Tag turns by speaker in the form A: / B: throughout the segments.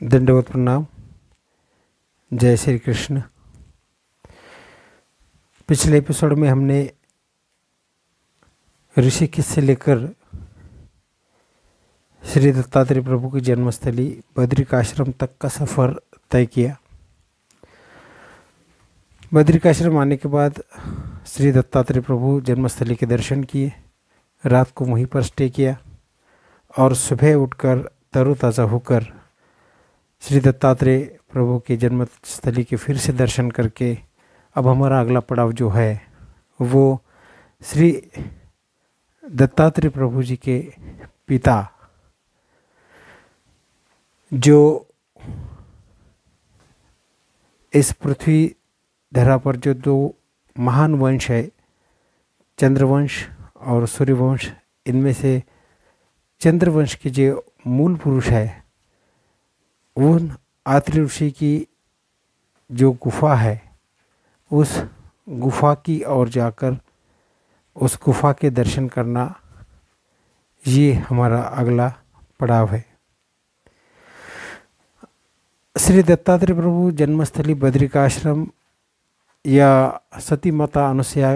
A: दंडवत प्रणाम। जय श्री कृष्ण। पिछले एपिसोड में हमने ऋषिकेश से लेकर श्री दत्तात्रेय प्रभु की जन्मस्थली बद्रिकाश्रम तक का सफ़र तय किया। बद्रिकाश्रम आने के बाद श्री दत्तात्रेय प्रभु जन्मस्थली के दर्शन किए, रात को वहीं पर स्टे किया और सुबह उठकर तरोताज़ा होकर श्री दत्तात्रेय प्रभु के जन्मस्थली के फिर से दर्शन करके अब हमारा अगला पड़ाव जो है वो श्री दत्तात्रेय प्रभु जी के पिता जो इस पृथ्वी धरा पर जो दो महान वंश है, चंद्रवंश और सूर्यवंश, इनमें से चंद्रवंश के जो मूल पुरुष है उन आत्रि ऋषि की जो गुफा है उस गुफा की ओर जाकर उस गुफा के दर्शन करना, ये हमारा अगला पड़ाव है। श्री दत्तात्रेय प्रभु जन्मस्थली बद्रिकाश्रम या सती माता अनुसुईया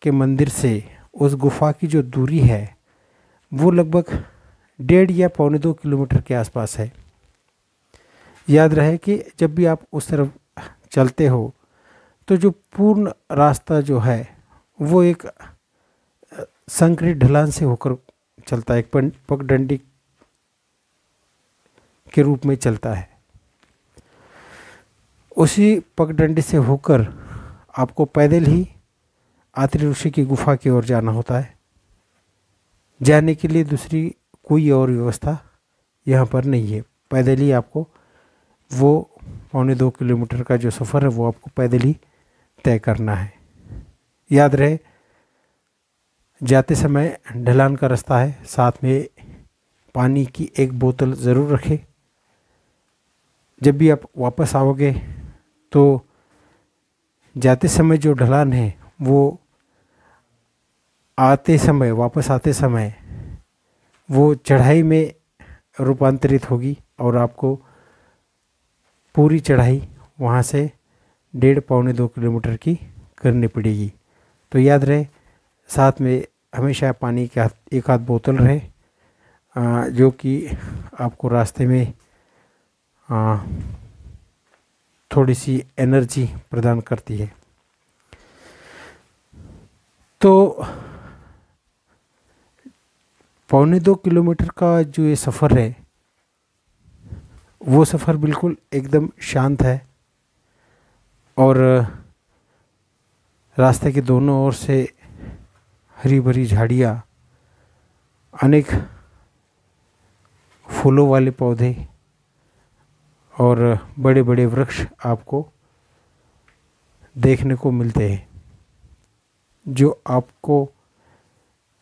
A: के मंदिर से उस गुफा की जो दूरी है वो लगभग 1.5 या 1.25 किलोमीटर के आसपास है। याद रहे कि जब भी आप उस तरफ चलते हो तो जो पूर्ण रास्ता जो है वो एक संकरी ढलान से होकर चलता है, एक पगडंडी के रूप में चलता है। उसी पगडंडी से होकर आपको पैदल ही आत्रि ऋषि की गुफा की ओर जाना होता है। जाने के लिए दूसरी कोई और व्यवस्था यहाँ पर नहीं है। पैदल ही आपको वो 1.25 किलोमीटर का जो सफ़र है वो आपको पैदल ही तय करना है। याद रहे, जाते समय ढलान का रास्ता है, साथ में पानी की एक बोतल ज़रूर रखें। जब भी आप वापस आओगे तो जाते समय जो ढलान है वो वापस आते समय वो चढ़ाई में रूपांतरित होगी और आपको पूरी चढ़ाई वहाँ से 1.5-1.25 किलोमीटर की करनी पड़ेगी। तो याद रहे, साथ में हमेशा पानी का एक आध बोतल रहे जो कि आपको रास्ते में थोड़ी सी एनर्जी प्रदान करती है। तो 1.25 किलोमीटर का जो ये सफ़र है वो सफ़र बिल्कुल एकदम शांत है और रास्ते के दोनों ओर से हरी भरी झाड़ियाँ, अनेक फूलों वाले पौधे और बड़े बड़े वृक्ष आपको देखने को मिलते हैं, जो आपको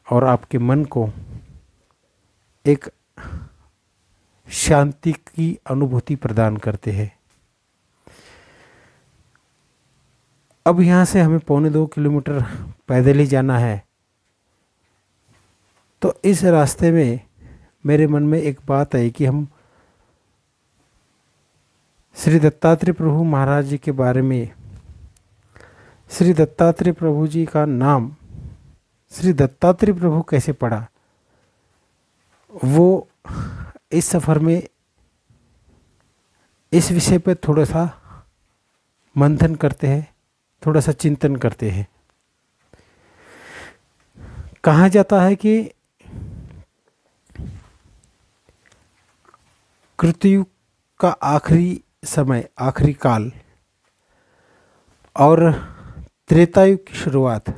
A: और आपके मन को एक शांति की अनुभूति प्रदान करते हैं। अब यहाँ से हमें 1.25 किलोमीटर पैदल ही जाना है। तो इस रास्ते में मेरे मन में एक बात आई कि हम श्री दत्तात्रेय प्रभु महाराज जी के बारे में, श्री दत्तात्रेय प्रभु जी का नाम श्री दत्तात्रेय प्रभु कैसे पड़ा, वो इस सफ़र में इस विषय पर थोड़ा सा मंथन करते हैं, थोड़ा सा चिंतन करते हैं। कहा जाता है कि कृतयुग का आखिरी समय, आखिरी काल और त्रेतायुग की शुरुआत,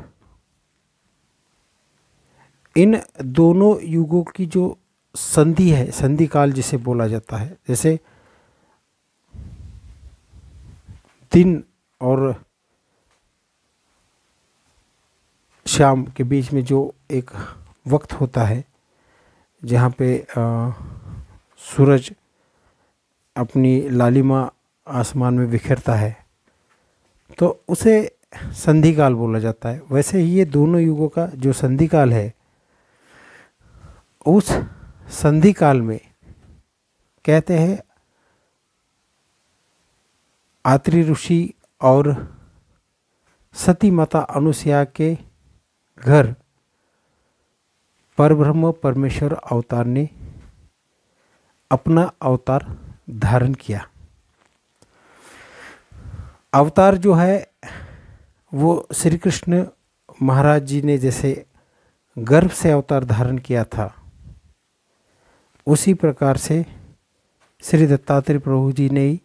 A: इन दोनों युगों की जो संधि है, संधि काल जिसे बोला जाता है, जैसे दिन और शाम के बीच में जो एक वक्त होता है जहाँ पे सूरज अपनी लालिमा आसमान में बिखरता है, तो उसे संधि काल बोला जाता है। वैसे ही ये दोनों युगों का जो संधि काल है, उस संधि काल में कहते हैं आत्रि ऋषि और सती माता अनुसुईया के घर परब्रह्म परमेश्वर अवतार ने अपना अवतार धारण किया। अवतार जो है वो श्री कृष्ण महाराज जी ने जैसे गर्भ से अवतार धारण किया था, उसी प्रकार से श्री दत्तात्रेय प्रभु जी ने ही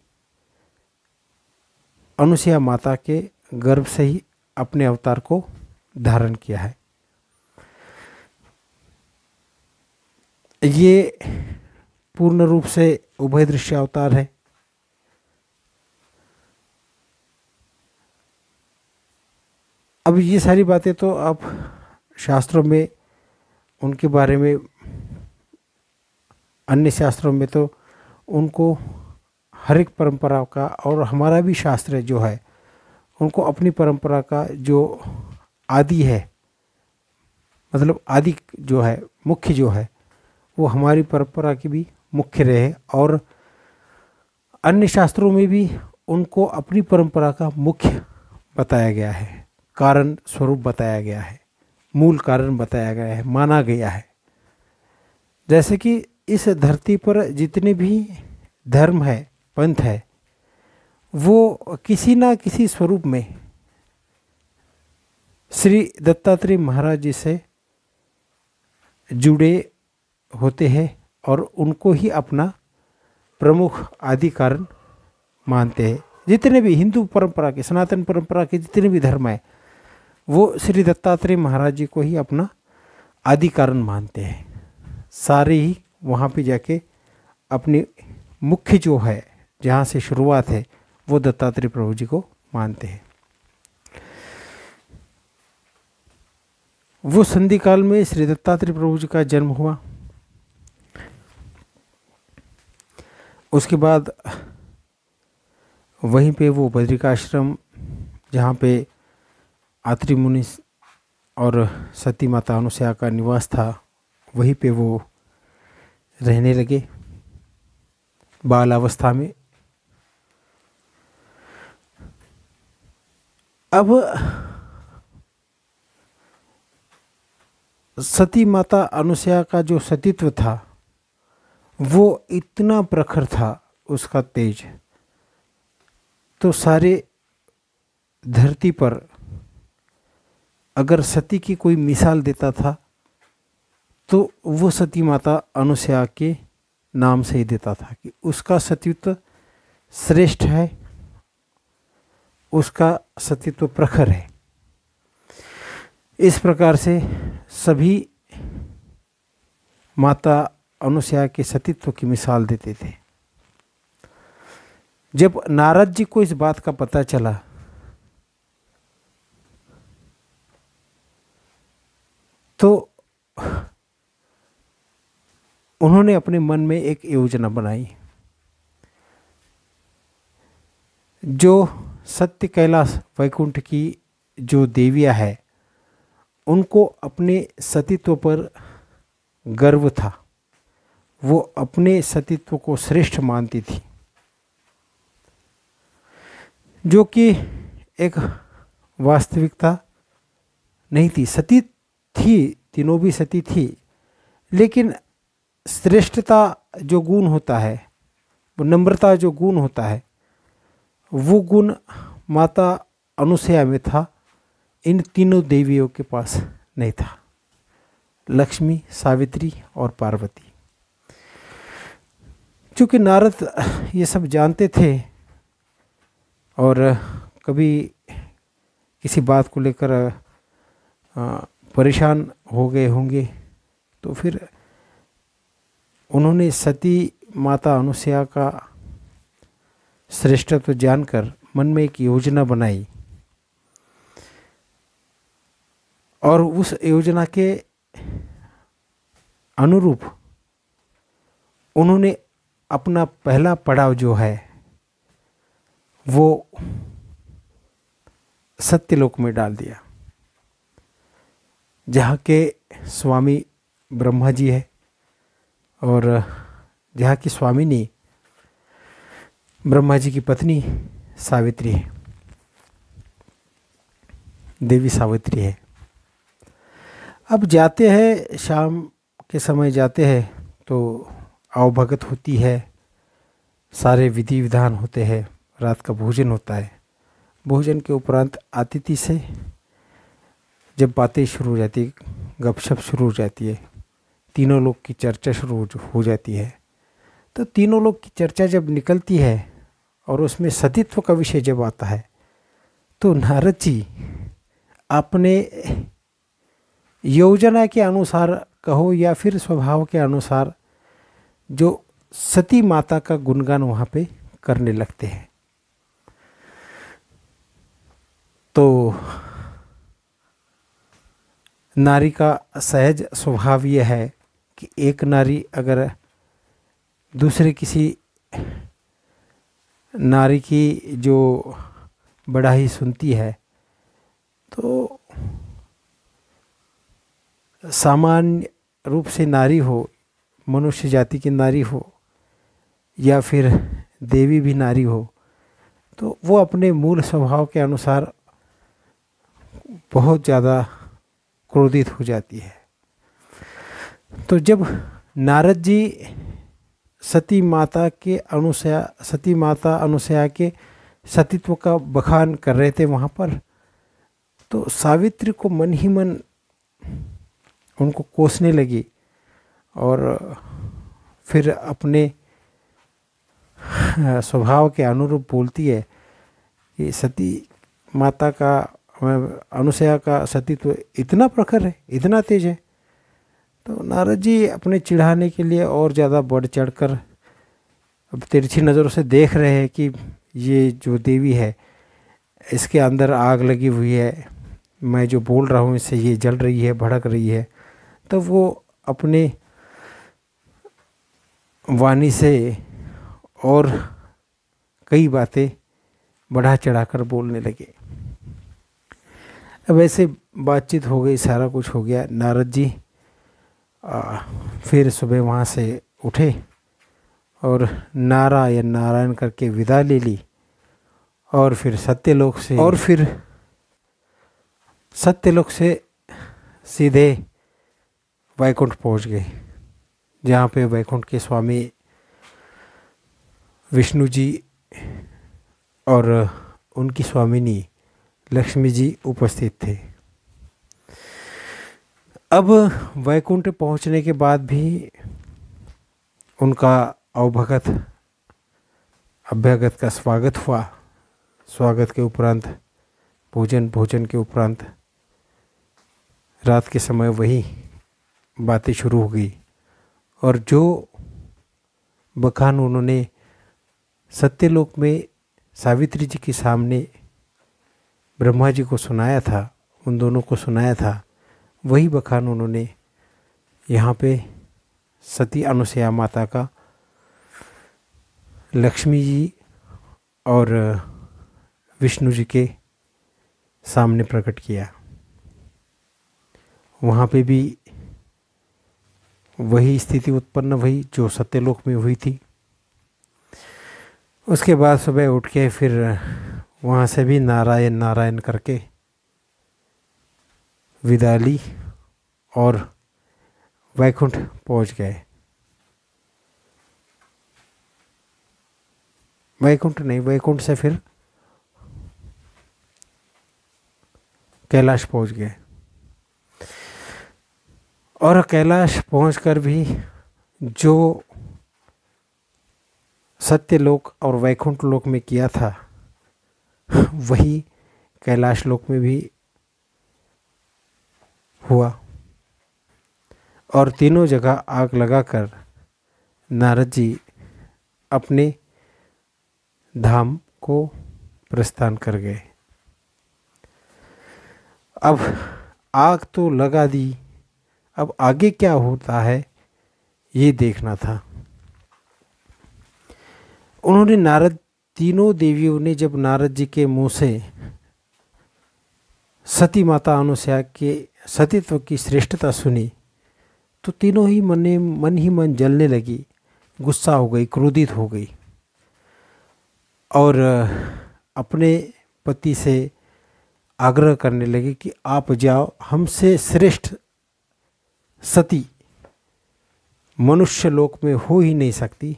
A: अनुसुईया माता के गर्भ से ही अपने अवतार को धारण किया है। ये पूर्ण रूप से उभय दृश्य अवतार है। अब ये सारी बातें तो आप शास्त्रों में उनके बारे में, अन्य शास्त्रों में तो उनको हर एक परंपरा का, और हमारा भी शास्त्र जो है उनको अपनी परंपरा का जो आदि है, मतलब आदि जो है, मुख्य जो है, वो हमारी परंपरा की भी मुख्य रहे। और अन्य शास्त्रों में भी उनको अपनी परंपरा का मुख्य बताया गया है, कारण स्वरूप बताया गया है, मूल कारण बताया गया है, माना गया है। जैसे कि इस धरती पर जितने भी धर्म है, पंथ है, वो किसी ना किसी स्वरूप में श्री दत्तात्रेय महाराज जी से जुड़े होते हैं और उनको ही अपना प्रमुख आदि कारण मानते हैं। जितने भी हिंदू परंपरा के, सनातन परंपरा के जितने भी धर्म है, वो श्री दत्तात्रेय महाराज जी को ही अपना आदि कारण मानते हैं। सारे ही वहाँ पे जाके अपनी मुख्य जो है, जहाँ से शुरुआत है, वो दत्तात्रेय प्रभु जी को मानते हैं। वो संधि काल में श्री दत्तात्रेय प्रभु जी का जन्म हुआ। उसके बाद वहीं पे वो बद्रिकाश्रम, जहाँ पे आत्रि मुनि और सती माता अनुसुईया का निवास था, वहीं पे वो रहने लगे बाल अवस्था में। अब सती माता अनुसुईया का जो सतीत्व था वो इतना प्रखर था, उसका तेज, तो सारे धरती पर अगर सती की कोई मिसाल देता था तो वो सती माता अनुसुईया के नाम से ही देता था कि उसका सतीत्व श्रेष्ठ है, उसका सतीत्व प्रखर है। इस प्रकार से सभी माता अनुसुईया के सतीत्व की मिसाल देते थे। जब नारद जी को इस बात का पता चला तो उन्होंने अपने मन में एक योजना बनाई। जो सत्य कैलाश वैकुंठ की जो देवियाँ है, उनको अपने सतीत्व पर गर्व था, वो अपने सतीत्व को श्रेष्ठ मानती थी, जो कि एक वास्तविकता नहीं थी। सती थी, तीनों भी सती थी, लेकिन श्रेष्ठता जो गुण होता है, वो नम्रता जो गुण होता है, वो गुण माता अनुसुईया में था, इन तीनों देवियों के पास नहीं था, लक्ष्मी, सावित्री और पार्वती। चूँकि नारद ये सब जानते थे और कभी किसी बात को लेकर परेशान हो गए होंगे, तो फिर उन्होंने सती माता अनुसुईया का श्रेष्ठत्व जानकर मन में एक योजना बनाई और उस योजना के अनुरूप उन्होंने अपना पहला पड़ाव जो है वो सत्यलोक में डाल दिया, जहाँ के स्वामी ब्रह्मा जी है और जहाँ की स्वामिनी ब्रह्मा जी की पत्नी सावित्री है, देवी सावित्री है। अब जाते हैं, शाम के समय जाते हैं तो आवभगत होती है, सारे विधि विधान होते हैं, रात का भोजन होता है। भोजन के उपरांत अतिथि से जब बातें शुरू हो जाती है, गपशप शुरू हो जाती है, तीनों लोग की चर्चा शुरू हो जाती है। तो तीनों लोग की चर्चा जब निकलती है और उसमें सतीत्व का विषय जब आता है, तो नारद जी अपने योजना के अनुसार कहो या फिर स्वभाव के अनुसार जो सती माता का गुणगान वहाँ पे करने लगते हैं। तो नारी का सहज स्वभाव यह है कि एक नारी अगर दूसरे किसी नारी की जो बड़ाई सुनती है तो सामान्य रूप से नारी हो, मनुष्य जाति की नारी हो या फिर देवी भी नारी हो, तो वो अपने मूल स्वभाव के अनुसार बहुत ज़्यादा क्रोधित हो जाती है। तो जब नारद जी सती माता अनुसया के सतीत्व का बखान कर रहे थे वहाँ पर, तो सावित्री को मन ही मन उनको कोसने लगी और फिर अपने स्वभाव के अनुरूप बोलती है कि सती माता का, अनुसया का सतीत्व इतना प्रखर है, इतना तेज है। तो नारद जी अपने चिढ़ाने के लिए और ज़्यादा बढ़ चढ़कर अब तिरछी नज़रों से देख रहे हैं कि ये जो देवी है इसके अंदर आग लगी हुई है, मैं जो बोल रहा हूँ इससे ये जल रही है, भड़क रही है। तो वो अपने वाणी से और कई बातें बढ़ा चढ़ाकर बोलने लगे। अब ऐसे बातचीत हो गई, सारा कुछ हो गया। नारद जी फिर सुबह वहाँ से उठे और नारायण नारायण करके विदा ले ली और फिर सत्यलोक से सीधे वैकुंठ पहुँच गए, जहाँ पे वैकुंठ के स्वामी विष्णु जी और उनकी स्वामिनी लक्ष्मी जी उपस्थित थे। अब वैकुंठ पहुँचने के बाद भी उनका अभ्यागत का स्वागत हुआ। स्वागत के उपरांत भोजन के उपरांत रात के समय वही बातें शुरू हो गई और जो बखान उन्होंने सत्यलोक में सावित्री जी के सामने ब्रह्मा जी को सुनाया था, उन दोनों को सुनाया था, वही बखान उन्होंने यहाँ पे सती अनुसया माता का लक्ष्मी जी और विष्णु जी के सामने प्रकट किया। वहाँ पे भी वही स्थिति उत्पन्न हुई जो सत्यलोक में हुई थी। उसके बाद सुबह उठ के फिर वहाँ से भी नारायण नारायण करके विदा ली और वैकुंठ पहुँच गए। वैकुंठ से फिर कैलाश पहुँच गए। और कैलाश पहुंचकर भी जो सत्यलोक और वैकुंठ लोक में किया था वही कैलाश लोक में भी हुआ और तीनों जगह आग लगाकर नारद जी अपने धाम को प्रस्थान कर गए। अब आग तो लगा दी, अब आगे क्या होता है ये देखना था। उन्होंने तीनों देवियों ने जब नारद जी के मुंह से सती माता अनुसया के सतीत्व की श्रेष्ठता सुनी तो तीनों ही मन जलने लगी, गुस्सा हो गई, क्रोधित हो गई और अपने पति से आग्रह करने लगी कि आप जाओ, हमसे श्रेष्ठ सती मनुष्य लोक में हो ही नहीं सकती,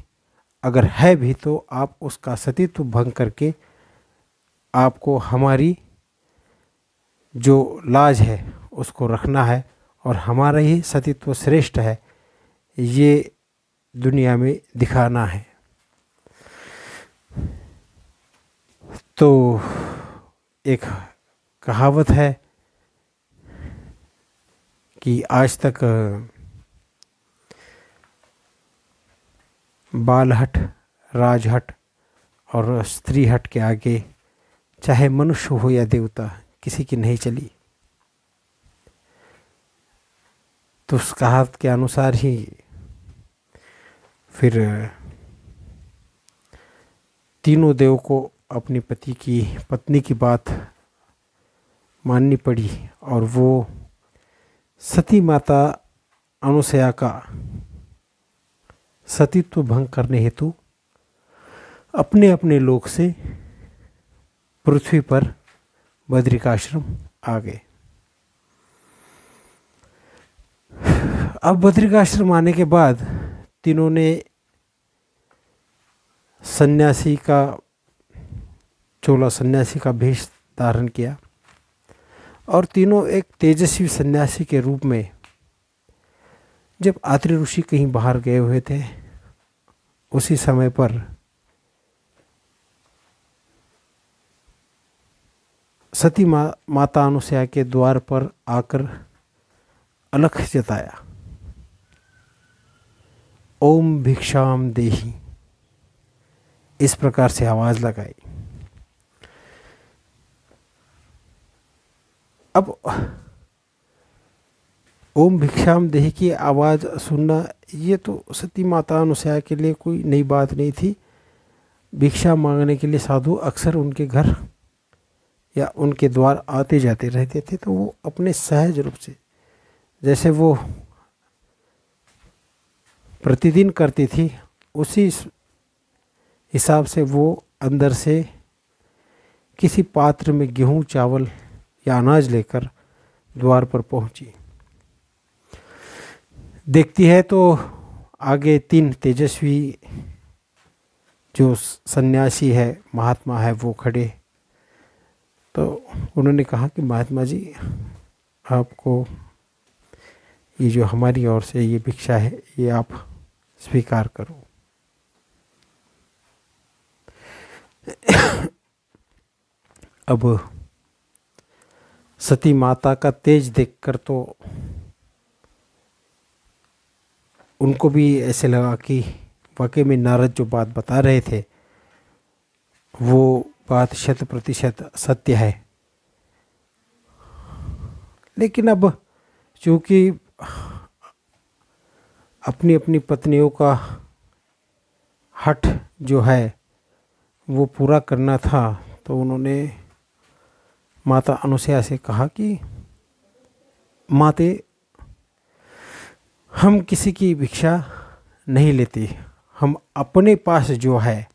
A: अगर है भी तो आप उसका सतीत्व भंग करके आपको हमारी जो लाज है उसको रखना है और हमारा ही सतीत्व श्रेष्ठ है, ये दुनिया में दिखाना है। तो एक कहावत है कि आज तक बालहट, राजहट और स्त्री हट के आगे चाहे मनुष्य हो या देवता किसी की नहीं चली। तो उस कहावत के अनुसार ही फिर तीनों देव को अपनी पत्नी की बात माननी पड़ी और वो सती माता अनुसया का सतीत्व भंग करने हेतु अपने अपने लोक से पृथ्वी पर बद्रिकाश्रम आ गए। अब बद्रिकाश्रम आने के बाद तीनों ने चोला सन्यासी का भेष धारण किया और तीनों एक तेजस्वी सन्यासी के रूप में, जब आत्रि ऋषि कहीं बाहर गए हुए थे उसी समय पर सती माता अनुसया के द्वार पर आकर अलख जताया, ओम भिक्षाम देहि, इस प्रकार से आवाज लगाई। अब ओम भिक्षाम देहि की आवाज़ सुनना ये तो सती माता अनुसया के लिए कोई नई बात नहीं थी। भिक्षा मांगने के लिए साधु अक्सर उनके घर या उनके द्वार आते जाते रहते थे, तो वो अपने सहज रूप से, जैसे वो प्रतिदिन करती थी, उसी हिसाब से वो अंदर से किसी पात्र में गेहूं, चावल या अनाज लेकर द्वार पर पहुंची। देखती है तो आगे तीन तेजस्वी जो सन्यासी है, महात्मा है, वो खड़े। तो उन्होंने कहा कि महात्मा जी, आपको ये जो हमारी ओर से ये भिक्षा है ये आप स्वीकार करो। अब सती माता का तेज देखकर तो उनको भी ऐसे लगा कि वाकई में नारद जो बात बता रहे थे वो बात 100% सत्य है। लेकिन अब चूंकि अपनी अपनी पत्नियों का हठ जो है वो पूरा करना था, तो उन्होंने माता अनुसया से कहा कि माते, हम किसी की भिक्षा नहीं लेते, हम अपने पास जो है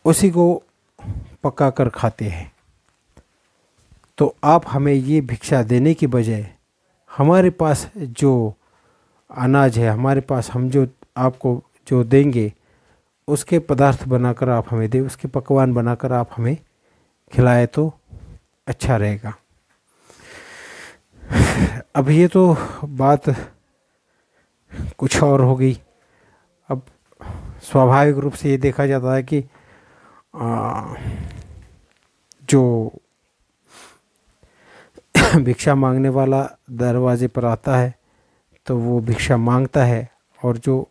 A: उसी को पका कर खाते हैं। तो आप हमें ये भिक्षा देने की बजाय हमारे पास जो अनाज है, हमारे पास हम जो आपको जो देंगे उसके पदार्थ बनाकर आप हमें दें, उसके पकवान बनाकर आप हमें खिलाए तो अच्छा रहेगा। अब ये तो बात कुछ और हो गई। अब स्वाभाविक रूप से ये देखा जाता है कि जो भिक्षा मांगने वाला दरवाजे पर आता है तो वो भिक्षा मांगता है और जो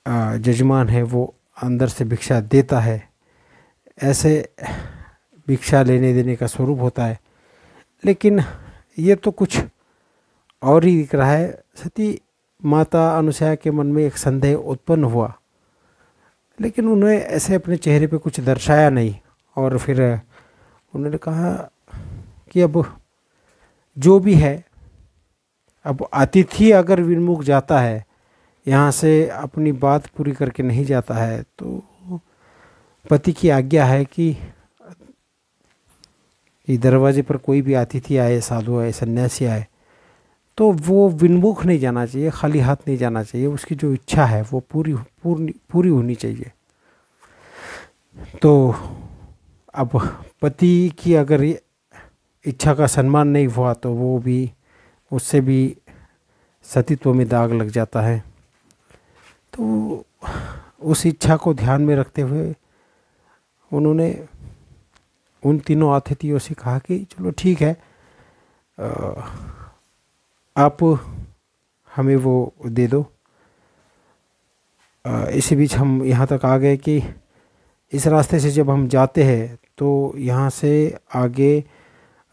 A: जजमान है वो अंदर से भिक्षा देता है। ऐसे भिक्षा लेने देने का स्वरूप होता है। लेकिन ये तो कुछ और ही दिख रहा है। सती माता अनुसया के मन में एक संदेह उत्पन्न हुआ, लेकिन उन्होंने ऐसे अपने चेहरे पे कुछ दर्शाया नहीं और फिर उन्होंने कहा कि अब जो भी है, अब अतिथि अगर विमुख जाता है, यहाँ से अपनी बात पूरी करके नहीं जाता है, तो पति की आज्ञा है कि दरवाजे पर कोई भी अतिथि आए, साधु आए, सन्यासी आए, तो वो विनमुख नहीं जाना चाहिए, खाली हाथ नहीं जाना चाहिए। उसकी जो इच्छा है वो पूरी होनी चाहिए। तो अब पति की अगर इच्छा का सम्मान नहीं हुआ तो वो भी, उससे भी सतीत्व में दाग लग जाता है। तो उस इच्छा को ध्यान में रखते हुए उन्होंने उन तीनों अतिथियों से कहा कि चलो ठीक है, आप हमें वो दे दो। इसी बीच हम यहाँ तक आ गए कि इस रास्ते से जब हम जाते हैं तो यहाँ से आगे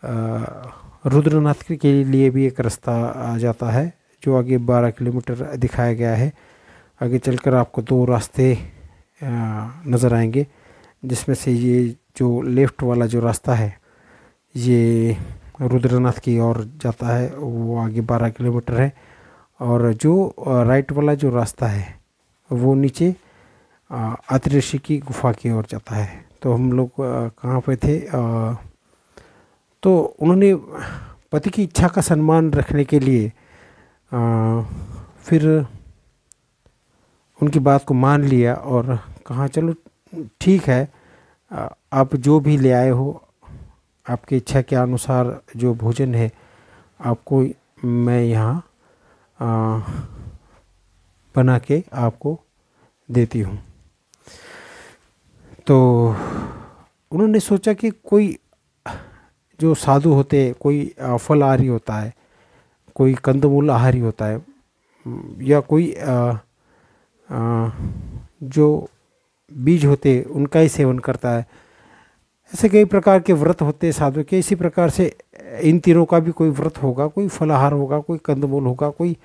A: रुद्रनाथ के लिए भी एक रास्ता आ जाता है, जो आगे 12 किलोमीटर दिखाया गया है। आगे चलकर आपको 2 रास्ते नज़र आएंगे, जिसमें से ये जो लेफ़्ट वाला जो रास्ता है ये रुद्रनाथ की ओर जाता है, वो आगे 12 किलोमीटर है। और जो राइट वाला जो रास्ता है वो नीचे अत्रि ऋषि की गुफा की ओर जाता है। तो हम लोग कहाँ पे थे? तो उन्होंने पति की इच्छा का सम्मान रखने के लिए फिर उनकी बात को मान लिया और कहा चलो ठीक है, आप जो भी ले आए हो, आपकी इच्छा के अनुसार जो भोजन है आपको मैं यहाँ बना के आपको देती हूँ। तो उन्होंने सोचा कि कोई जो साधु होते, कोई फल आहारी होता है, कोई कंदमूल आहारी होता है, या कोई जो बीज होते उनका ही सेवन करता है। ऐसे कई प्रकार के व्रत होते हैं साधु के। इसी प्रकार से इन तीनों का भी कोई व्रत होगा, कोई फलाहार होगा, कोई कंदमूल होगा, कोई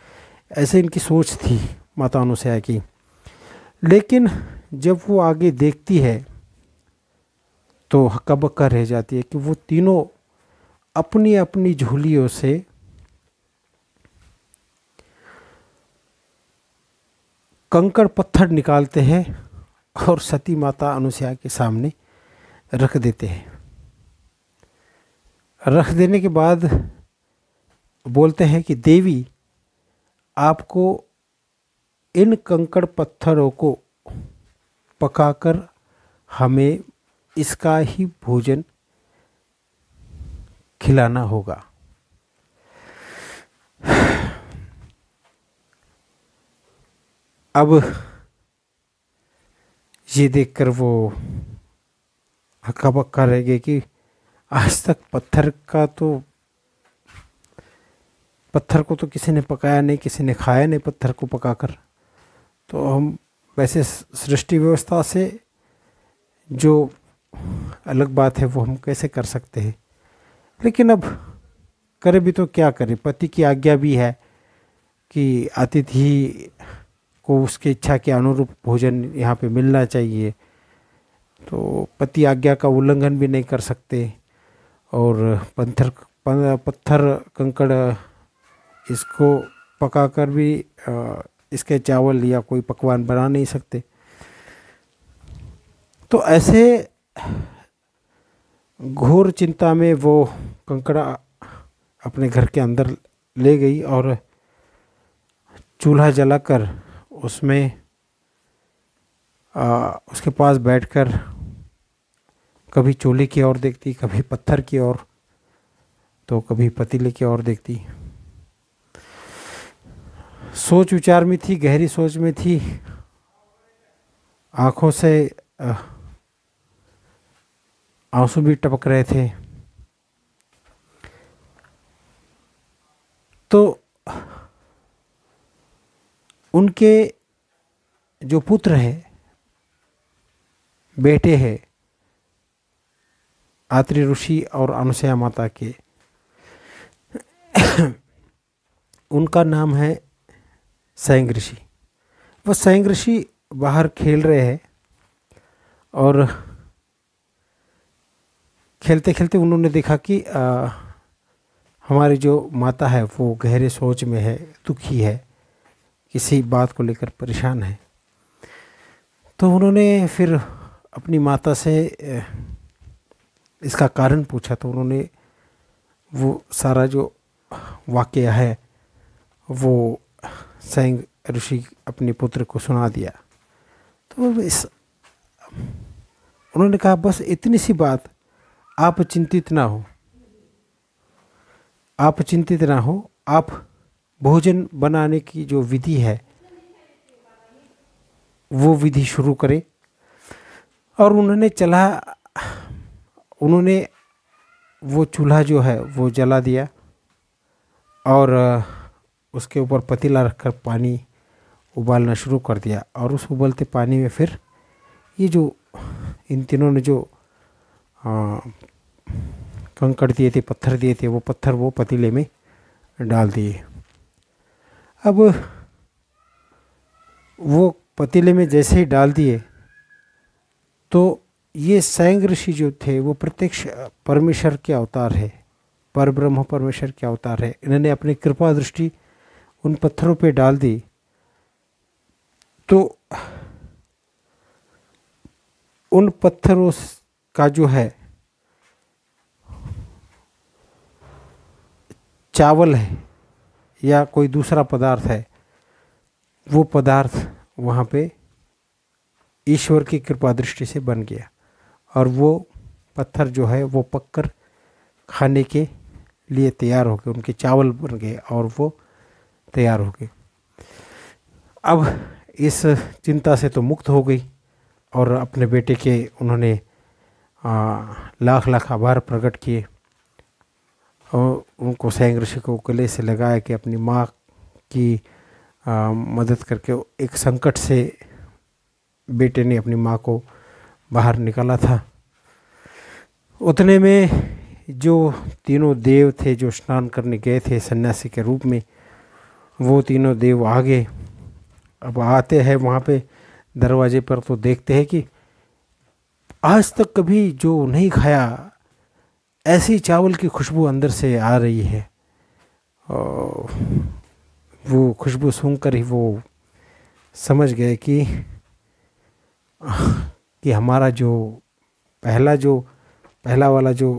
A: ऐसे इनकी सोच थी माता अनुसूया की। लेकिन जब वो आगे देखती है तो हक्का बक्का रह जाती है कि वो तीनों अपनी अपनी झोलियों से कंकड़ पत्थर निकालते हैं और सती माता अनुसूया के सामने रख देते हैं। रख देने के बाद बोलते हैं कि देवी, आपको इन कंकड़ पत्थरों को पकाकर हमें इसका ही भोजन खिलाना होगा। अब ये देखकर वो हक्का बक्का रह गए कि आज तक पत्थर को तो किसी ने पकाया नहीं, किसी ने खाया नहीं पत्थर को पकाकर। तो हम वैसे सृष्टि व्यवस्था से जो अलग बात है वो हम कैसे कर सकते हैं, लेकिन अब करे भी तो क्या करें। पति की आज्ञा भी है कि अतिथि को उसके इच्छा के अनुरूप भोजन यहाँ पे मिलना चाहिए, तो पति आज्ञा का उल्लंघन भी नहीं कर सकते। और पत्थर कंकड़ इसको पकाकर भी इसके चावल या कोई पकवान बना नहीं सकते। तो ऐसे घोर चिंता में वो कंकड़ा अपने घर के अंदर ले गई और चूल्हा जलाकर उसमें उसके पास बैठकर कभी चूल्हे की ओर देखती, कभी पत्थर की ओर, तो कभी पतीले की ओर देखती। सोच विचार में थी, गहरी सोच में थी। आंखों से आंसू भी टपक रहे थे। तो उनके जो पुत्र है, बेटे हैं अत्रि ऋषि और अनुसूया माता के, उनका नाम है सैंग ऋषि। वह सैंग ऋषि बाहर खेल रहे हैं और खेलते खेलते उन्होंने देखा कि हमारी जो माता है वो गहरे सोच में है, दुखी है, किसी बात को लेकर परेशान है। तो उन्होंने फिर अपनी माता से इसका कारण पूछा तो उन्होंने वो सारा जो वाकया है वो सैंग ऋषि अपने पुत्र को सुना दिया। तो उन्होंने कहा बस इतनी सी बात, आप चिंतित ना हो, आप चिंतित ना हो, आप भोजन बनाने की जो विधि है वो विधि शुरू करें। और उन्होंने वो चूल्हा जो है वो जला दिया और उसके ऊपर पतीला रखकर पानी उबालना शुरू कर दिया। और उस उबलते पानी में फिर ये जो इन तीनों ने जो कंकड़ दिए थे, पत्थर दिए थे, वो पत्थर वो पतीले में डाल दिए। अब वो पतीले में जैसे ही डाल दिए तो ये सैंग ऋषि जो थे वो प्रत्यक्ष परमेश्वर के अवतार है, परब्रह्म परमेश्वर के अवतार है। इन्होंने अपनी कृपा दृष्टि उन पत्थरों पे डाल दी तो उन पत्थरों का जो है चावल है या कोई दूसरा पदार्थ है, वो पदार्थ वहाँ पे ईश्वर की कृपा दृष्टि से बन गया और वो पत्थर जो है वो पककर खाने के लिए तैयार हो गए, उनके चावल बन गए और वो तैयार हो गए। अब इस चिंता से तो मुक्त हो गई और अपने बेटे के उन्होंने लाख लाख आभार प्रकट किए और उनको सैंग ऋषि को गले से लगाया कि अपनी माँ की मदद करके एक संकट से बेटे ने अपनी माँ को बाहर निकाला था। उतने में जो तीनों देव थे जो स्नान करने गए थे सन्यासी के रूप में, वो तीनों देव आ गए। अब आते हैं वहाँ पे दरवाजे पर तो देखते हैं कि आज तक कभी जो नहीं खाया ऐसी चावल की खुशबू अंदर से आ रही है। और वो खुशबू सूंघकर ही वो समझ गए कि हमारा जो पहला वाला जो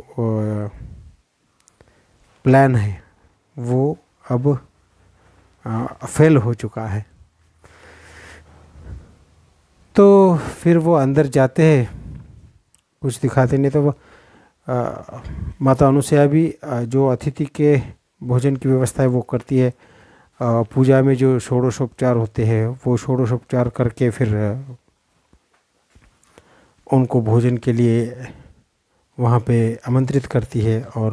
A: प्लान है वो अब फेल हो चुका है। तो फिर वो अंदर जाते हैं, कुछ दिखाते नहीं। तो माता अनुसुईया भी जो अतिथि के भोजन की व्यवस्था है वो करती है। पूजा में जो षोडशोपचार होते हैं वो षोडशोपचार करके फिर उनको भोजन के लिए वहाँ पे आमंत्रित करती है और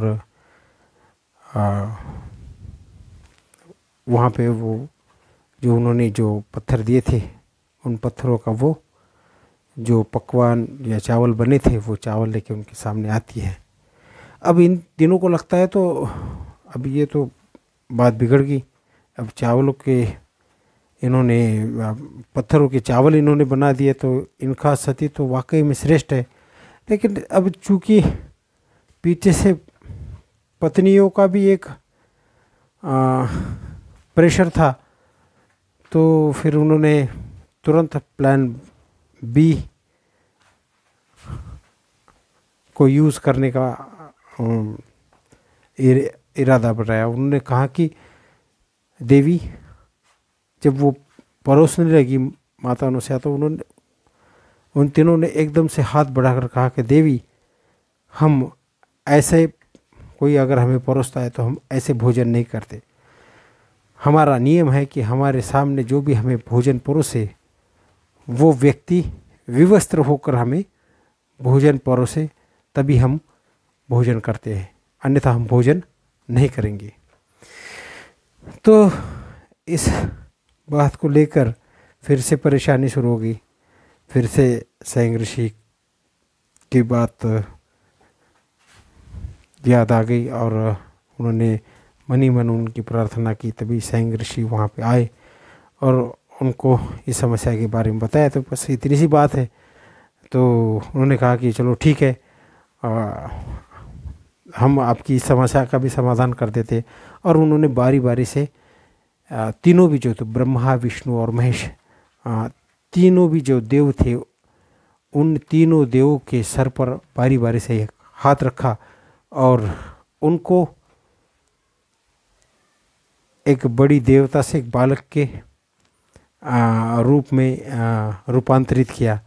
A: वहाँ पे वो जो उन्होंने जो पत्थर दिए थे उन पत्थरों का वो जो पकवान या चावल बने थे वो चावल लेके उनके सामने आती है। अब इन तीनों को लगता है तो अब ये तो बात बिगड़ गई। अब चावलों के इन्होंने पत्थरों के चावल इन्होंने बना दिए तो इनका सती तो वाकई में श्रेष्ठ है। लेकिन अब चूँकि पीछे से पत्नियों का भी एक प्रेशर था तो फिर उन्होंने तुरंत प्लान बी को यूज़ करने का इरादा बनाया। उन्होंने कहा कि देवी, जब वो परोसने लगी माता अनुसुईया तो उन तीनों ने एकदम से हाथ बढ़ाकर कहा कि देवी, हम ऐसे कोई अगर हमें परोसता है तो हम ऐसे भोजन नहीं करते। हमारा नियम है कि हमारे सामने जो भी हमें भोजन परोसे वो व्यक्ति विवस्त्र होकर हमें भोजन परोसे, तभी हम भोजन करते हैं, अन्यथा हम भोजन नहीं करेंगे। तो इस बात को लेकर फिर से परेशानी शुरू हो गई। फिर से सैंग ऋषि की बात याद आ गई और उन्होंने मनी मन उनकी प्रार्थना की। तभी सैंग ऋषि वहाँ पे आए और उनको इस समस्या के बारे में बताया। तो बस इतनी सी बात है। तो उन्होंने कहा कि चलो ठीक है, हम आपकी समस्या का भी समाधान कर देते। और उन्होंने बारी बारी से तीनों भी जो थे, ब्रह्मा विष्णु और महेश, तीनों भी जो देव थे उन तीनों देवों के सर पर बारी बारी से एक हाथ रखा और उनको एक बड़ी देवता से एक बालक के रूप में रूपांतरित किया,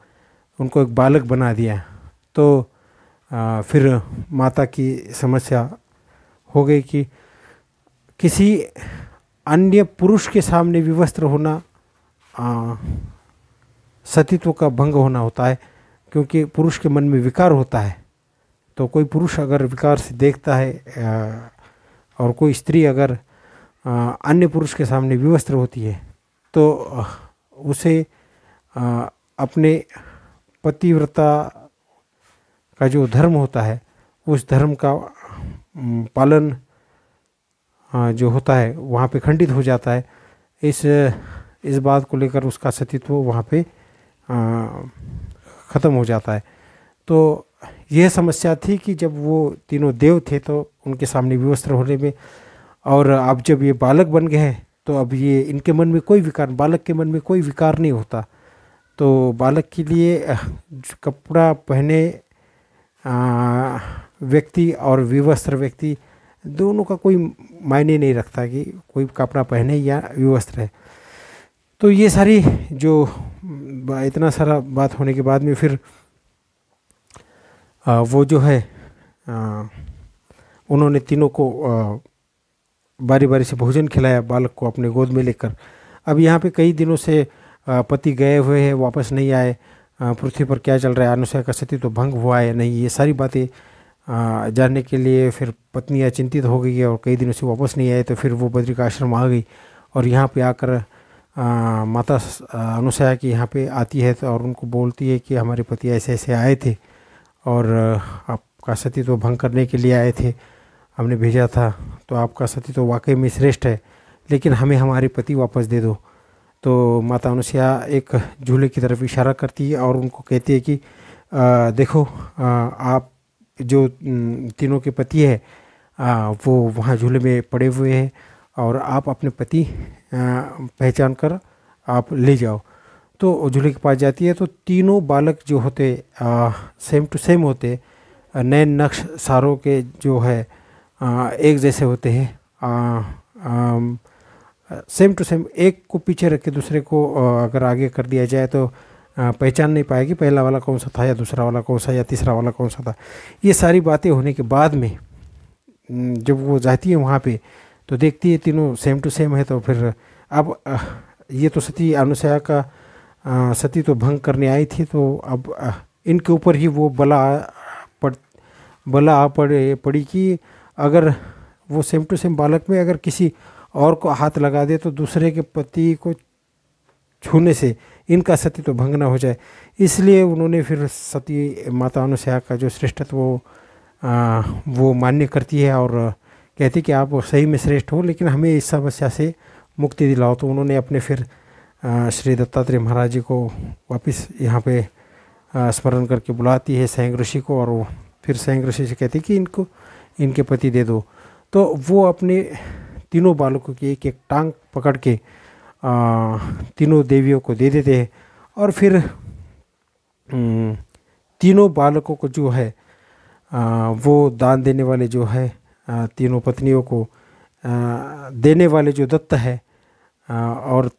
A: उनको एक बालक बना दिया। तो फिर माता की समस्या हो गई कि किसी अन्य पुरुष के सामने विवस्त्र होना सतीत्व का भंग होना होता है, क्योंकि पुरुष के मन में विकार होता है। तो कोई पुरुष अगर विकार से देखता है और कोई स्त्री अगर अन्य पुरुष के सामने विवस्त्र होती है तो उसे अपने पतिव्रता का जो धर्म होता है उस धर्म का पालन जो होता है वहाँ पे खंडित हो जाता है। इस बात को लेकर उसका सतीत्व वहाँ पे ख़त्म हो जाता है। तो यह समस्या थी कि जब वो तीनों देव थे तो उनके सामने विवस्त्र होने में, और अब जब ये बालक बन गए हैं तो अब ये इनके मन में कोई विकार, बालक के मन में कोई विकार नहीं होता। तो बालक के लिए कपड़ा पहने व्यक्ति और विवस्त्र व्यक्ति दोनों का कोई मायने नहीं रखता कि कोई कपड़ा पहने या विवस्त्र है। तो ये सारी जो इतना सारा बात होने के बाद में फिर वो जो है उन्होंने तीनों को बारी बारी से भोजन खिलाया बालक को अपने गोद में लेकर। अब यहाँ पे कई दिनों से पति गए हुए हैं, वापस नहीं आए, पृथ्वी पर क्या चल रहा है, अनुसया का सतीत्व भंग हुआ है नहीं, ये सारी बातें जानने के लिए फिर पत्नियाँ चिंतित हो गई है और कई दिनों से वापस नहीं आए। तो फिर वो बद्रिका आश्रम आ गई और यहाँ पे आकर माता अनुसया की यहाँ पे आती है तो और उनको बोलती है कि हमारे पति ऐसे ऐसे आए थे और आपका सतीत्व भंग करने के लिए आए थे, हमने भेजा था, तो आपका सतीत्व वाकई में श्रेष्ठ है, लेकिन हमें हमारे पति वापस दे दो। तो माता अनुसया एक झूले की तरफ इशारा करती है और उनको कहती है कि देखो आप जो तीनों के पति है वो वहाँ झूले में पड़े हुए हैं और आप अपने पति पहचान कर आप ले जाओ। तो झूले के पास जाती है तो तीनों बालक जो होते सेम टू सेम होते, नैन नक्श सारों के जो है एक जैसे होते हैं, सेम टू सेम। एक को पीछे रख के दूसरे को अगर आगे कर दिया जाए तो पहचान नहीं पाएगी पहला वाला कौन सा था या दूसरा वाला कौन सा या तीसरा वाला कौन सा था। ये सारी बातें होने के बाद में जब वो जाती है वहाँ पे तो देखती है तीनों सेम टू सेम है। तो फिर अब ये तो सती अनुसया का सती तो भंग करने आई थी, तो अब इनके ऊपर ही वो बला आ पड़ी कि अगर वो सेम टू सेम बालक में अगर किसी और को हाथ लगा दे तो दूसरे के पति को छूने से इनका सती तो भंग ना हो जाए। इसलिए उन्होंने फिर सती माता अनुसया का जो श्रेष्ठत्व वो मान्य करती है और कहती कि आप सही में श्रेष्ठ हो, लेकिन हमें इस समस्या से मुक्ति दिलाओ। तो उन्होंने अपने फिर श्री दत्तात्रेय महाराज जी को वापस यहाँ पे स्मरण करके बुलाती है सैंग ऋषि को, और वो फिर सैंग ऋषि से कहती कि इनको इनके पति दे दो। तो वो अपने तीनों बालकों की एक एक टांग पकड़ के तीनों देवियों को दे देते हैं और फिर तीनों बालकों को जो है वो दान देने वाले जो है तीनों पत्नियों को देने वाले जो दत्त है और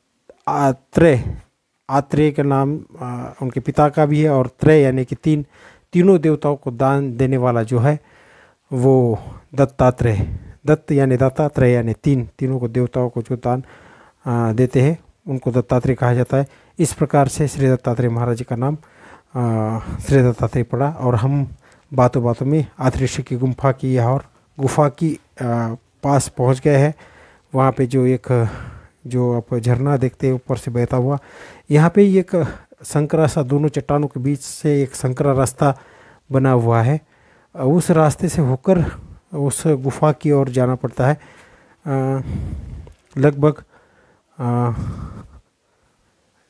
A: आत्रेय का नाम उनके पिता का भी है और त्रय यानी कि तीनों देवताओं को दान देने वाला जो है वो दत्तात्रेय, दत्त यानी दाता, त्रय यानी तीनों को देवताओं को जो दान देते हैं उनको दत्तात्रेय कहा जाता है। इस प्रकार से श्री दत्तात्रेय महाराज जी का नाम श्री दत्तात्रेय पड़ा। और हम बातों बातों में आत्रेय की गुफा की और गुफा की पास पहुंच गए हैं। वहाँ पे जो एक जो आप झरना देखते हैं ऊपर से बहता हुआ, यहाँ पे एक संकरा सा दोनों चट्टानों के बीच से एक संकरा रास्ता बना हुआ है। उस रास्ते से होकर उस गुफा की ओर जाना पड़ता है। लगभग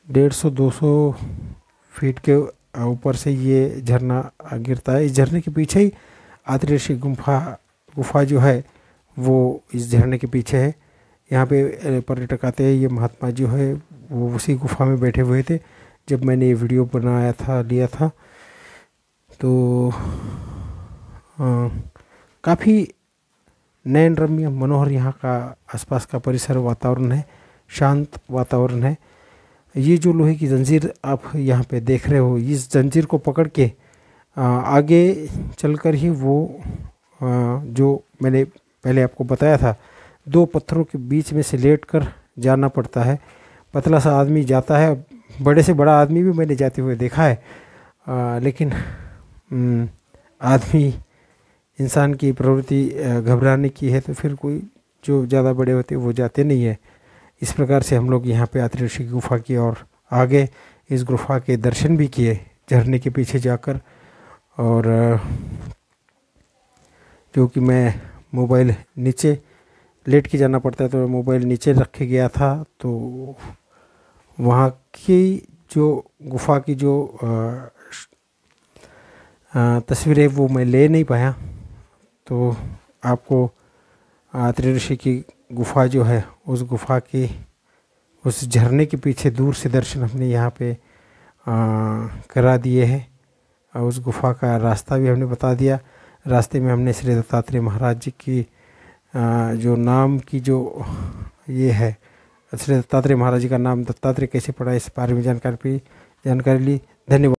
A: 150-200 फीट के ऊपर से ये झरना गिरता है। इस झरने के पीछे ही आत्रेय गुफा जो है वो इस झरने के पीछे है। यहाँ पे पर्यटक आते हैं। ये महात्मा जो है वो उसी गुफा में बैठे हुए थे जब मैंने ये वीडियो बनाया था लिया था। तो काफ़ी नयन रम्य मनोहर यहाँ का आसपास का परिसर वातावरण है, शांत वातावरण है। ये जो लोहे की जंजीर आप यहाँ पे देख रहे हो, इस जंजीर को पकड़ के आगे चलकर ही वो जो मैंने पहले आपको बताया था, दो पत्थरों के बीच में से लेटकर जाना पड़ता है। पतला सा आदमी जाता है, बड़े से बड़ा आदमी भी मैंने जाते हुए देखा है, लेकिन आदमी इंसान की प्रवृत्ति घबराने की है, तो फिर कोई जो ज़्यादा बड़े होते वो जाते नहीं है। इस प्रकार से हम लोग यहाँ पे आत्रेय ऋषि की गुफा की और आगे इस गुफा के दर्शन भी किए झरने के पीछे जाकर। और जो कि मैं मोबाइल नीचे लेट के जाना पड़ता है, तो मोबाइल नीचे रख के गया था, तो वहाँ की जो गुफा की जो तस्वीरें वो मैं ले नहीं पाया। तो आपको आत्रेय ऋषि की गुफा जो है, उस गुफा की उस झरने के पीछे दूर से दर्शन हमने यहाँ पे करा दिए हैं। और उस गुफा का रास्ता भी हमने बता दिया। रास्ते में हमने श्री दत्तात्रेय महाराज जी की जो नाम की जो ये है, श्री दत्तात्रेय महाराज जी का नाम दत्तात्रेय कैसे पड़ा, इस बारे में जानकारी ली। धन्यवाद।